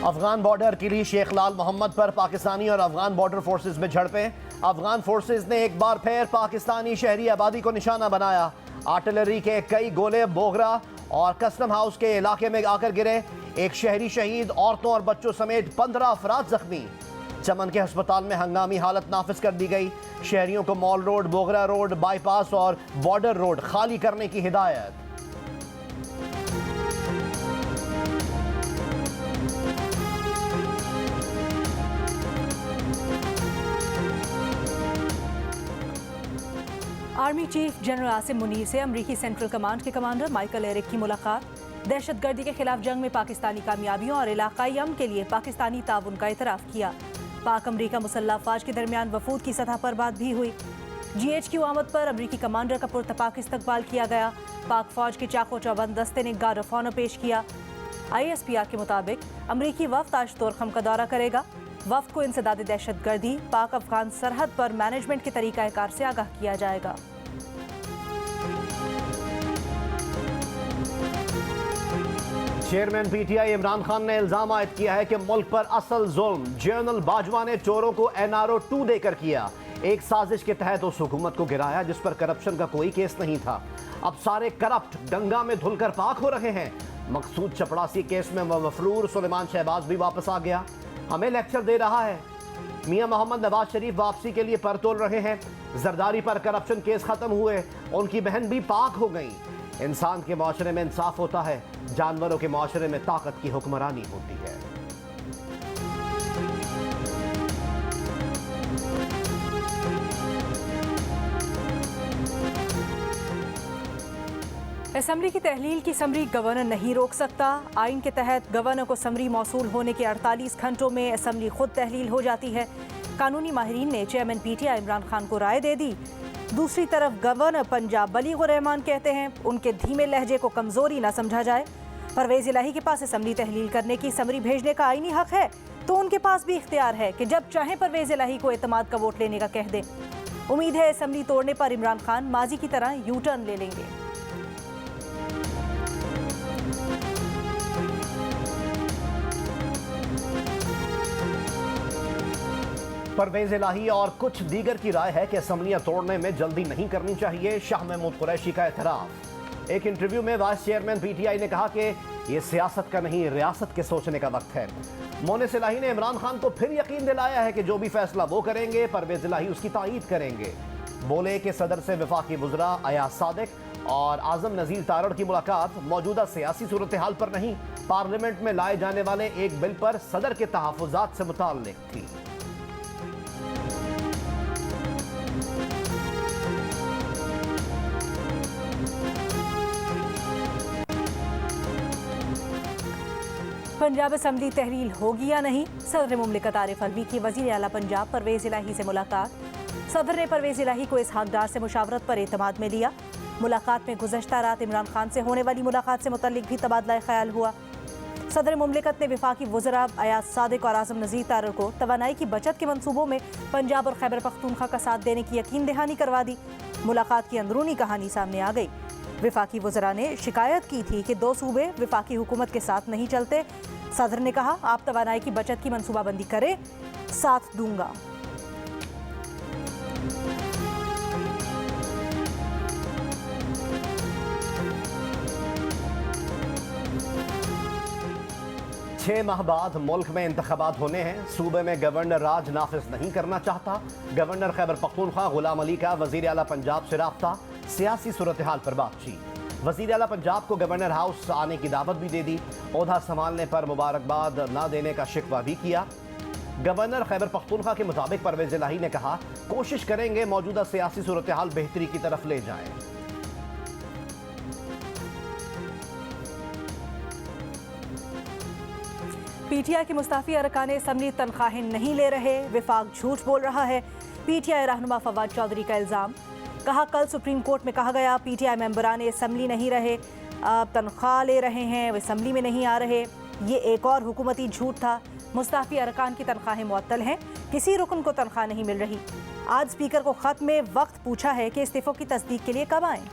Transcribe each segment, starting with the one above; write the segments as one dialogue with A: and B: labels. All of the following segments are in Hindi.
A: अफगान बॉर्डर किली शेख लाल मोहम्मद पर पाकिस्तानी और अफगान बॉर्डर फोर्सेस में झड़पें। अफगान फोर्सेस ने एक बार फिर पाकिस्तानी शहरी आबादी को निशाना बनाया। आर्टिलरी के कई गोले बोगरा और कस्टम हाउस के इलाके में आकर गिरे। एक शहरी शहीद, औरतों और बच्चों समेत 15 अफराद जख्मी। चमन के अस्पताल में हंगामी हालत नाफिज कर दी गई। शहरियों को mall road, Bogra road, bypass और बॉर्डर रोड खाली करने की हिदायत।
B: Army chief general Asim Munir से अमरीकी सेंट्रल कमांड के कमांडर माइकल एरिक की मुलाकात। दहशतगर्दी के खिलाफ जंग में पाकिस्तानी कामयाबियों और इलाकाई अमन के लिए पाकिस्तानी ताउन का इतराफ़ किया। पाक अमरीका मुसल्लह अफवाज के दरमियान वफूद की सतह पर बात भी हुई। GHQ आमद पर अमरीकी कमांडर का पुरतपाक इस्तकबाल किया गया। पाक फौज के चाको चौबंद दस्ते ने गार्ड ऑफ ऑनर पेश किया। ISPR के मुताबिक अमरीकी वफ्द आज तोरखम का दौरा करेगा। वफ्द को इंसदाद दहशतगर्दी, पाक अफगान सरहद पर मैनेजमेंट के तरीक़ाकार से आगाह किया जाएगा।
A: चेयरमैन PTI इमरान खान ने इल्जाम आयद किया है कि मुल्क पर असल जुल्म जनरल बाजवा ने चोरों को NRO 2 देकर किया। एक साजिश के तहत उस हुकूमत को गिराया जिस पर करप्शन का कोई केस नहीं था। अब सारे करप्ट गंगा में धुलकर पाक हो रहे हैं। मकसूद चपड़ासी केस में मफरूर सुलेमान शहबाज भी वापस आ गया, हमें लेक्चर दे रहा है। मियां मोहम्मद नवाज शरीफ वापसी के लिए पर तोल रहे हैं। जरदारी पर करप्शन केस खत्म हुए, उनकी बहन भी पाक हो गई। इंसान के माशरे में इंसाफ होता है, जानवरों के माशरे में ताकत की हुक्मरानी होती है।
B: असम्बली की तहलील की समरी गवर्नर नहीं रोक सकता। आइन के तहत गवर्नर को समरी मौसूल होने के 48 घंटों में असम्बली खुद तहलील हो जाती है। कानूनी माहिरीन ने चेयरमैन PTI इमरान खान को राय दे दी। दूसरी तरफ गवर्नर पंजाब बलीगुर रहमान कहते हैं उनके धीमे लहजे को कमजोरी ना समझा जाए। परवेज इलाही के पास असम्बली तहलील करने की समरी भेजने का आईनी हक है, तो उनके पास भी इख्तियार है कि जब चाहे परवेज इलाही को एतमाद का वोट लेने का कह दें। उम्मीद है असम्बली तोड़ने पर इमरान खान माजी की तरह यू टर्न ले लेंगे।
A: परवेज इलाही और कुछ दीगर की राय है कि असम्बलियां तोड़ने में जल्दी नहीं करनी चाहिए। शाह महमूद कुरैशी का एतराफ़। एक इंटरव्यू में वाइस चेयरमैन PTI ने कहा कि यह सियासत का नहीं, रियासत के सोचने का वक्त है। मोनिस इलाही ने इमरान खान को फिर यकीन दिलाया है कि जो भी फैसला वो करेंगे परवेज इलाही उसकी तायीद करेंगे। बोले कि सदर से वफाकी वज़रा अयाज सादिक और आज़म नज़ीर तारड़ की मुलाकात मौजूदा सियासी सूरत हाल पर नहीं, पार्लियामेंट में लाए जाने वाले एक बिल पर सदर के तहफ़्फ़ुज़ात से मुताल्लिक़ थी।
B: पंजाब असम्बली तहलील होगी या नहीं, सदर मुमलिकत आरिफ अलवी की वज़ीर आला पंजाब परवेज इलाही से मुलाकात। सदर ने परवेज इलाही को इसहाक डार से मुशावरत पर एतमाद में लिया। मुलाकात में गुज़श्ता रात इमरान खान से होने वाली मुलाकात से मुतल्लिक भी तबादला ख्याल हुआ। सदर मुमलिकत ने वफाकी वज़रा अयाज सादिक और आज़म नज़ीर तारड़ को तवानाई की बचत के मनसूबों में पंजाब और खैबर पख्तूनख्वा का साथ देने की यकीन दहानी करवा दी। मुलाकात की अंदरूनी कहानी सामने आ गई। वफाकी वज़रा ने शिकायत की थी कि 2 सूबे वफाकी हुकूमत के साथ नहीं चलते। सदर ने कहा आप तवानाई की बचत की मनसूबाबंदी करें, साथ दूंगा।
A: छह माह बाद मुल्क में इंतखाबात होने हैं। सूबे में गवर्नर राज नाफिज नहीं करना चाहता। गवर्नर खैबर पख्तूनख्वा गुलाम अली का वज़ीर आला पंजाब से राब्ता, सियासी सूरत हाल पर बातचीत। वज़ीर आला पंजाब को गवर्नर हाउस आने की दावत भी दे दी। ओहदा संभालने पर मुबारकबाद न देने का शिकवा भी किया। गवर्नर खैबर पख्तूनख्वा के मुताबिक परवेज इलाही ने कहा कोशिश करेंगे मौजूदा सियासी सूरत हाल बेहतरी की तरफ ले जाएं।
B: PTI के मुस्ताफ़ी अरकान असम्बली तनख्वाहें नहीं ले रहे, विफाक झूठ बोल रहा है। PTI रहनुमा फवाद चौधरी का इल्ज़ाम। कहा कल सुप्रीम कोर्ट में कहा गया PTI मेंबरान असम्बली नहीं रहे, अब तनख्वाह ले रहे हैं, वे असम्बली में नहीं आ रहे। ये एक और हुकूमती झूठ था। मुस्ताफ़ी अरकान की तनख्वाहें मुअत्तल हैं, किसी रुकन को तनख्वाह नहीं मिल रही। आज स्पीकर को ख़त में वक्त पूछा है कि इस्तीफ़ों की तस्दीक के लिए कब आएँ।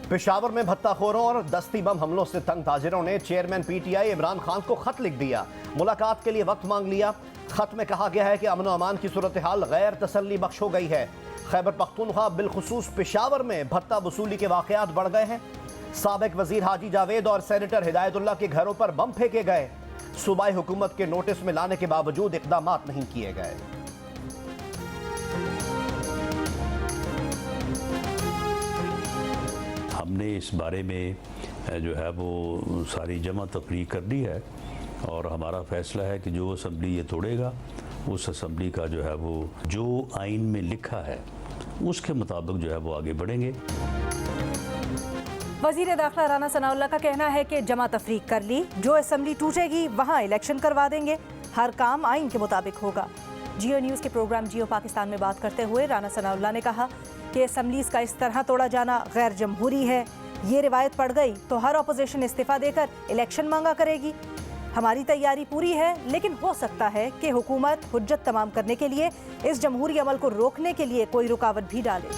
A: पेशावर में भत्ताखोरों और दस्ती बम हमलों से तंग ताजिरों ने चेयरमैन पीटीआई इमरान खान को खत लिख दिया। मुलाकात के लिए वक्त मांग लिया। खत में कहा गया है कि अमन अमान की सूरत हाल गैर तसल्ली बख्श हो गई है। खैबर पख्तूनख्वा बिलखुसूस पेशावर में भत्ता वसूली के वाकयात बढ़ गए हैं। साबिक वजीर हाजी जावेद और सेनेटर हिदायतुल्लाह के घरों पर बम फेंके गए। सूबाई हुकूमत के नोटिस में लाने के बावजूद इकदाम नहीं किए गए।
C: हमने इस बारे में जो है वो सारी जमा तकरीर कर दी है और हमारा फैसला है कि जो असम्बली ये तोड़ेगा उस असम्बली का जो है वो जो आइन में लिखा है उसके मुताबिक जो है वो आगे बढ़ेंगे।
B: वजीर दाखिला राना सनाउल्लाह का कहना है कि जमा तफरीक कर ली, जो असम्बली टूटेगी वहाँ इलेक्शन करवा देंगे, हर काम आइन के मुताबिक होगा। जियो न्यूज़ के प्रोग्राम जियो पाकिस्तान में बात करते हुए राना सनाउल्लाह ने कहा कि असम्बलीज़ का इस तरह तोड़ा जाना गैर जमहूरी है। ये रिवायत पड़ गई तो हर अपोजिशन इस्तीफा देकर इलेक्शन मांगा करेगी। हमारी तैयारी पूरी है, लेकिन हो सकता है कि हुकूमत हुज्जत तमाम करने के लिए इस जमहूरी अमल को रोकने के लिए कोई रुकावट भी डाले।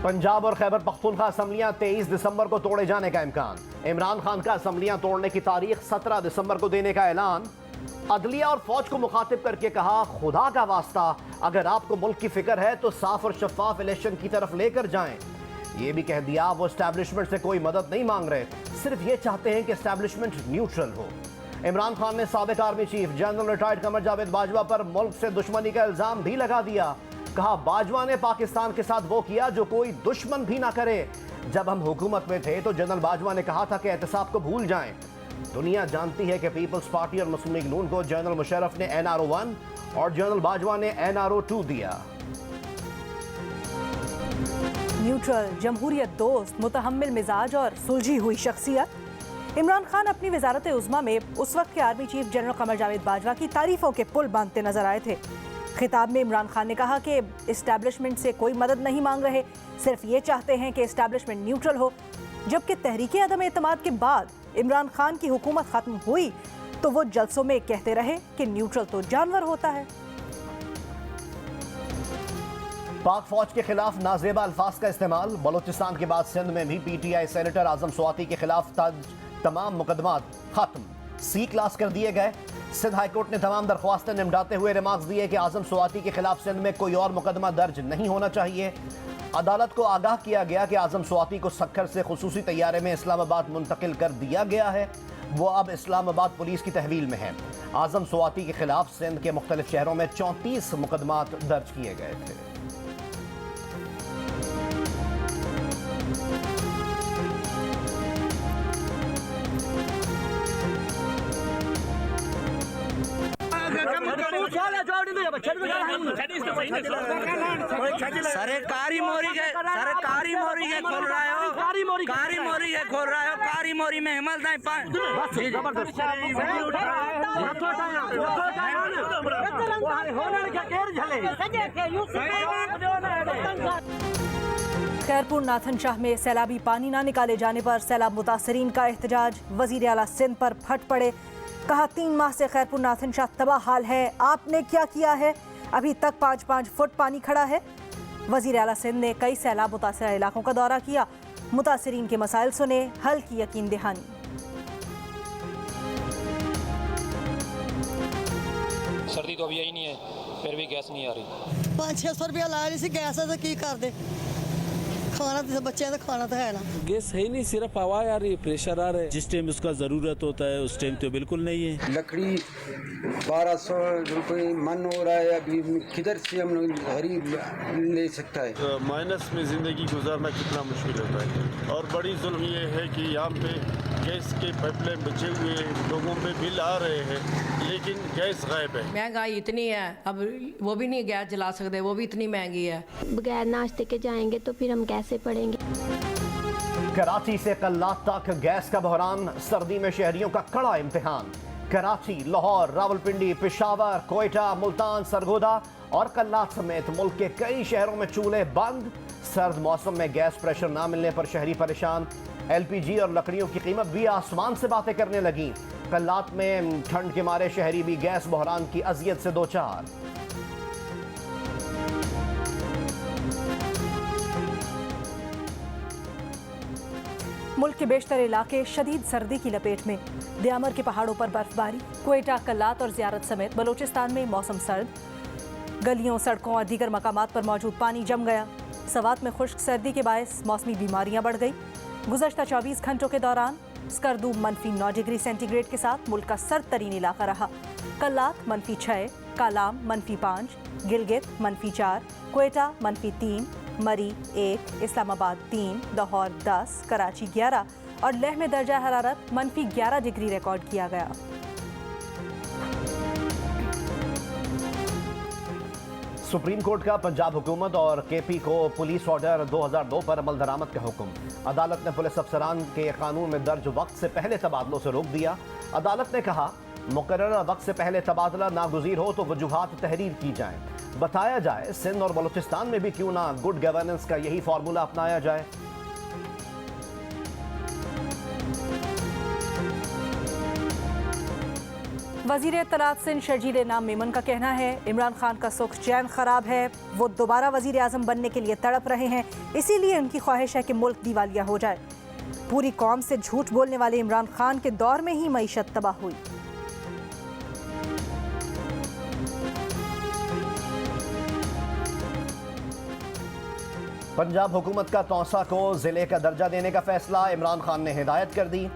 A: पंजाब और खैबर पख्तूनख्वा असम्बलियां 23 दिसंबर को तोड़े जाने का इम्कान। इमरान खान का असम्बलियां तोड़ने की तारीख 17 दिसंबर को देने का ऐलान। अदलिया और फौज को मुखातिब करके कहा, खुदा का वास्ता अगर आपको मुल्क की फिक्र है तो साफ और शफाफ इलेक्शन की तरफ लेकर जाएं। ये भी कह दिया वो एस्टैब्लिशमेंट से कोई मदद नहीं मांग रहे, सिर्फ ये चाहते हैं कि एस्टैब्लिशमेंट न्यूट्रल हो। इमरान खान ने साबिक army chief general retired Qamar Javed Bajwa पर मुल्क से दुश्मनी का इल्जाम भी लगा दिया। कहा, बाजवा ने पाकिस्तान के साथ वो किया जो कोई दुश्मन भी ना करे। जब हम हुकूमत में थे तो जनरल बाजवा ने कहा था कि एहतसाब को भूल जाएं। दुनिया जानती है कि पीपल्स पार्टी और मुस्लिम लीग नून को जनरल मुशर्रफ ने NRO 1 और जनरल बाजवा ने NRO 2 दिया।
B: न्यूट्रल, जमहूरियत दोस्त, मुतहम्मिल मिजाज और सुलझी हुई शख्सियत। इमरान खान अपनी वजारत उज़्मा में उस वक्त के army chief general Qamar Javed Bajwa की तारीफों के पुल बांधते नजर आए थे। खिताब में इमरान खान ने कहा कि इस्टेब्लिशमेंट से कोई मदद नहीं मांग रहे, सिर्फ ये चाहते हैं कि इस्टेब्लिशमेंट न्यूट्रल हो। जबकि तहरीक अदम एतमाद के बाद इमरान खान की हुकूमत खत्म हुई तो वो जलसों में कहते रहे कि न्यूट्रल तो जानवर होता है।
A: पाक फौज के खिलाफ नाजेबा अल्फाज का इस्तेमाल। बलोचिस्तान के बाद सिंध में भी PTI सेनेटर आजम स्वाति के खिलाफ तमाम मुकदमात खत्म, C क्लास कर दिए गए। सिंध हाईकोर्ट ने तमाम दरख्वास्तें निपटाते हुए रिमार्क्स दिए कि आजम स्वाति के खिलाफ सिंध में कोई और मुकदमा दर्ज नहीं होना चाहिए। अदालत को आगाह किया गया कि आजम स्वाति को सक्खर से खुसूसी तैयारे में इस्लामाबाद मुंतकिल कर दिया गया है। वो अब इस्लामाबाद पुलिस की तहवील में है। आजम स्वाति के खिलाफ सिंध के मुख्तलिफ शहरों में 34 मुकदमात दर्ज किए गए थे।
D: सरकारी मोरी के खोल रहा हो, कारी मोरी के खोल रहा हो, कारी मोरी में हिम्मत
B: खैरपुर नाथन शाह में सैलाबी पानी ना निकाले जाने पर सैलाब मुतासरीन का एहतजाज। वजीर आला सिंध पर फट पड़े, कहा 3 माह से खैरपुर नाथन शाह तबाह हाल है, आपने क्या किया है? अभी तक 5-5 फुट पानी खड़ा है। वजीर आला सिंध ने कई सैलाब मुतासरा इलाकों का दौरा किया, मुतासरीन के मसाइल सुने, हल की यकीन दहानी।
E: सर्दी तो अभी आई नहीं है, फिर भी गैस नहीं आ रही।
F: 500-600 रुपया ला रही सी गैस है तो की कर दे, खाना तो बच्चे तो खाना तो है ना।
G: गैस है ही नहीं, सिर्फ हवा आ रही, प्रेशर आ रहा है। जिस टाइम उसका ज़रूरत होता है उस टाइम तो बिल्कुल नहीं है।
H: लकड़ी 1200 रुपये मन हो रहा है, अभी किधर से हम लोग गरीब ले सकता है।
I: तो माइनस में ज़िंदगी गुजारना कितना मुश्किल होता है। और बड़ी जुल्म ये है कि यहाँ पे गैस के पाइपलाइन बचे हुए, लोगों पे बिल आ रहे हैं लेकिन गैस गायब है।
J: महंगाई इतनी है, अब वो भी नहीं गैस जला सकते, वो भी इतनी महंगी है।
K: बगैर नाश्ते के जाएंगे तो फिर हम कैसे पढ़ेंगे?
A: कराची से कल्लात तक गैस का बहरान, सर्दी में शहरियों का कड़ा इम्तिहान। कराची, लाहौर, रावलपिंडी, पेशावर, कोयटा, मुल्तान, सरगोदा और कल्लात समेत मुल्क के कई शहरों में चूल्हे बंद। सर्द मौसम में गैस प्रेशर ना मिलने पर शहरी परेशान। LPG और लकड़ियों की कीमत भी आसमान से बातें करने लगी। कल्लात में ठंड के मारे शहरी भी गैस बहरान की अजियत से दो चार।
B: मुल्क के बेशतर इलाके शदीद सर्दी की लपेट में। दियामर के पहाड़ों पर बर्फबारी, क्वेटा, कल्लात और ज़ियारत समेत बलोचिस्तान में मौसम सर्द। गलियों, सड़कों और दीगर मकामात पर मौजूद पानी जम गया। सवात में खुश्क सर्दी के बायस मौसमी बीमारियां बढ़ गई। गुज़श्ता 24 घंटों के दौरान स्कर्दू -9 डिग्री सेंटीग्रेड के साथ मुल्क का सर्द तरीन इलाका रहा। कल्लात -6, कालाम -5, गिलगित -4, क्वेटा -3, मरी 1, इस्लामाबाद 3, लाहौर 10, कराची 11 और लेह में दर्जा हरारत -11 डिग्री रिकॉर्ड किया गया।
A: सुप्रीम कोर्ट का पंजाब हुकूमत और केपी को पुलिस ऑर्डर 2002 पर अमल दरामद का हुक्म। अदालत ने पुलिस अफसरान के कानून में दर्ज वक्त से पहले तबादलों से रोक दिया। अदालत ने कहा मुकर्रर वक्त से पहले तबादला नागुज़ीर हो तो वजूहात तहरीर की जाएं। बताया जाए सिंध और बलूचिस्तान में भी क्यों ना गुड गवर्नेंस का यही फार्मूला अपनाया जाए।
B: वज़ीर इत्तलात सिंध शर्जील नाम मेमन का कहना है इमरान खान का सुख चैन खराब है। वो दोबारा वज़ीर आज़म बनने के लिए तड़प रहे हैं, इसीलिए उनकी ख्वाहिश है कि मुल्क दिवालिया हो जाए। पूरी कौम से झूठ बोलने वाले इमरान खान के दौर में ही मईशत तबाह हुई।
A: पंजाब हुकूमत का तौसा को जिले का दर्जा देने का फैसला, इमरान खान ने हिदायत कर दी।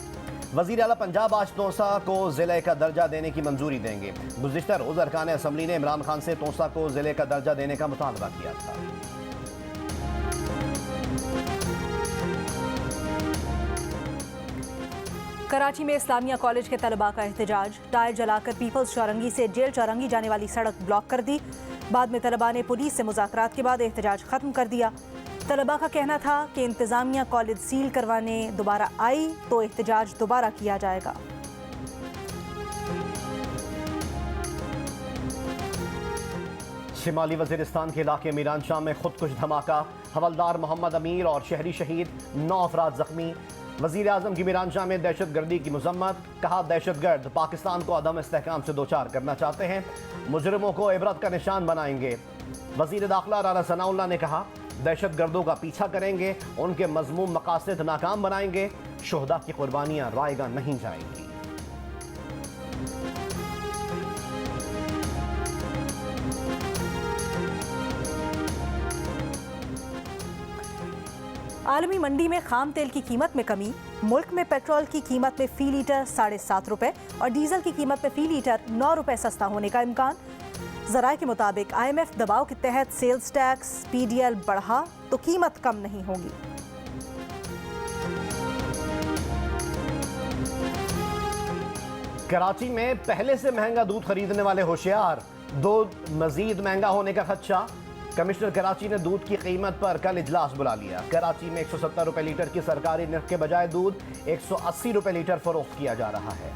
A: वज़ीर आला पंजाब आज तौसा को ज़िले का दर्जा देने की मंजूरी देंगे। गुज़िश्ता रोज़ अरकान असम्बली ने इमरान खान से तौसा को ज़िले का दर्जा देने का मुतालबा किया था।
B: कराची में इस्लामिया कॉलेज के तलबा का एहतजाज, टायर जलाकर पीपल्स चौरंगी से जेल चौरंगी जाने वाली सड़क ब्लॉक कर दी। बाद में तलबा ने पुलिस से मुज़ाकरात के बाद एहतजाज खत्म कर दिया। तलबा का कहना था कि इंतज़ामिया कॉलेज सील करवाने दोबारा आई तो एहतजाज दोबारा किया जाएगा।
A: शिमाली वज़ीरिस्तान के इलाके मीरानशाह में खुदकुश धमाका, हवलदार मोहम्मद अमीर और शहरी शहीद, 9 अफराद जख्मी। वज़ीर आज़म की मीरानशाह में दहशत गर्दी की मज़म्मत, कहा दहशत गर्द पाकिस्तान को अदम इस्तेहकाम से दोचार करना चाहते हैं, मुजरिमों को इबरत का निशान बनाएंगे। वज़ीर दाखिला राना सनाउल्लाह ने कहा दहशत गर्दों का पीछा करेंगे, उनके मज़मूम मकासद नाकाम बनाएंगे, शुहदा की कुर्बानियाँ रायगा नहीं जाएंगी।
B: आलमी मंडी में खाम तेल की कीमत में कमी, मुल्क में पेट्रोल की कीमत में फ़ी लीटर 7.5 रुपये और डीजल की कीमत में फ़ी लीटर 9 रुपये सस्ता होने का इम्कान। ज़राए के मुताबिक IMF दबाव के तहत सेल्स टैक्स PDL बढ़ा तो कीमत कम नहीं होगी।
A: कराची में पहले से महंगा दूध खरीदने वाले होशियार, दूध मजीद महंगा होने का खदशा। कमिश्नर कराची ने दूध की कीमत पर कल इजलास बुला लिया। कराची में 170 रुपये लीटर की सरकारी निर्ख के बजाय दूध 180 रुपये लीटर फरोख्त किया जा रहा है।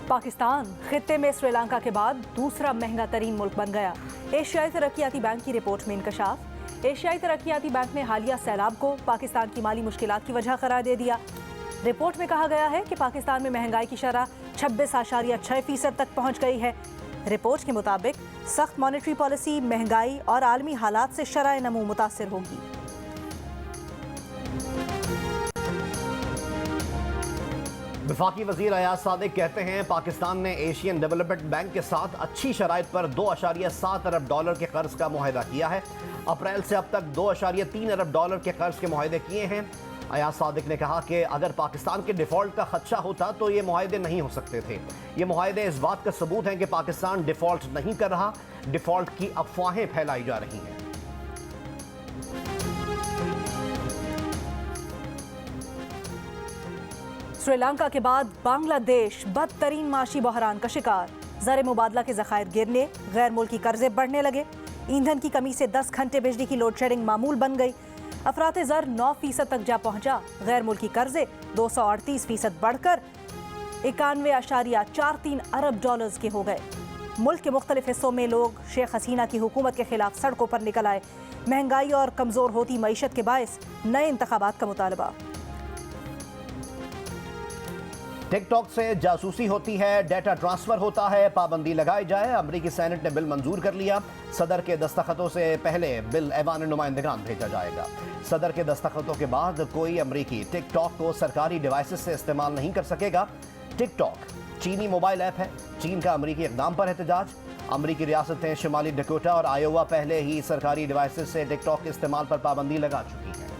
B: पाकिस्तान खित्ते में श्रीलंका के बाद दूसरा महंगा तरीन मुल्क बन गया। एशियाई तरक्याती बैंक की रिपोर्ट में इंकशाफ। एशियाई तरक्याती बैंक ने हालिया सैलाब को पाकिस्तान की माली मुश्किलात की वजह करार दे दिया। रिपोर्ट में कहा गया है कि पाकिस्तान में महंगाई की शरह 26.6% तक पहुंच गई है। रिपोर्ट के मुताबिक सख्त मॉनेटरी पॉलिसी, महंगाई और आलमी हालात से शरह नमू मुतासिर होगी।
A: वफाकी वज़ीर अयाज सादिक कहते हैं पाकिस्तान ने एशियन डेवलपमेंट बैंक के साथ अच्छी शराइत पर $2.7 अरब के कर्ज का मुआहदा किया है। अप्रैल से अब तक $2.3 अरब के कर्ज के मुआहदे किए हैं। अयाज सादिक ने कहा कि अगर पाकिस्तान के डिफ़ॉल्ट का खदशा होता तो ये मुआहदे नहीं हो सकते थे। ये मुआहदे इस बात का सबूत हैं कि पाकिस्तान डिफ़ॉल्ट नहीं कर रहा, डिफ़ॉल्ट की अफवाहें फैलाई जा रही हैं।
B: श्रीलंका के बाद बांग्लादेश बदतरीन माशी बहरान का शिकार। ज़र मुबादला के ज़खायर गिरने, गैर मुल्की कर्जे बढ़ने लगे। ईंधन की कमी से 10 घंटे बिजली की लोड शेडिंग मामूल बन गई। अफरात ज़र 9% तक जा पहुंचा। गैर मुल्की कर्जे 238% बढ़कर 91.43 अरब डॉलर्स के हो गए। मुल्क के मुख्तलिफ हिस्सों में लोग शेख हसीना की हुकूमत के खिलाफ सड़कों पर निकल आए। महंगाई और कमज़ोर होती मईशत के बायस नए इंतखाबात का मुतालबा।
A: टिकटॉक से जासूसी होती है, डेटा ट्रांसफर होता है, पाबंदी लगाई जाए। अमेरिकी सेनेट ने बिल मंजूर कर लिया। सदर के दस्तखतों से पहले बिल ऐवान नुमाइंदगान भेजा जाएगा। सदर के दस्तखतों के बाद कोई अमेरिकी टिकटॉक को सरकारी डिवाइसेस से इस्तेमाल नहीं कर सकेगा। टिकटॉक चीनी मोबाइल ऐप है। चीन का अमेरिकी इक़दाम पर एहतजाज। अमेरिकी रियासतें शिमाली डकोटा और आयोवा पहले ही सरकारी डिवाइसेस से टिकटॉक के इस्तेमाल पर पाबंदी लगा चुकी हैं।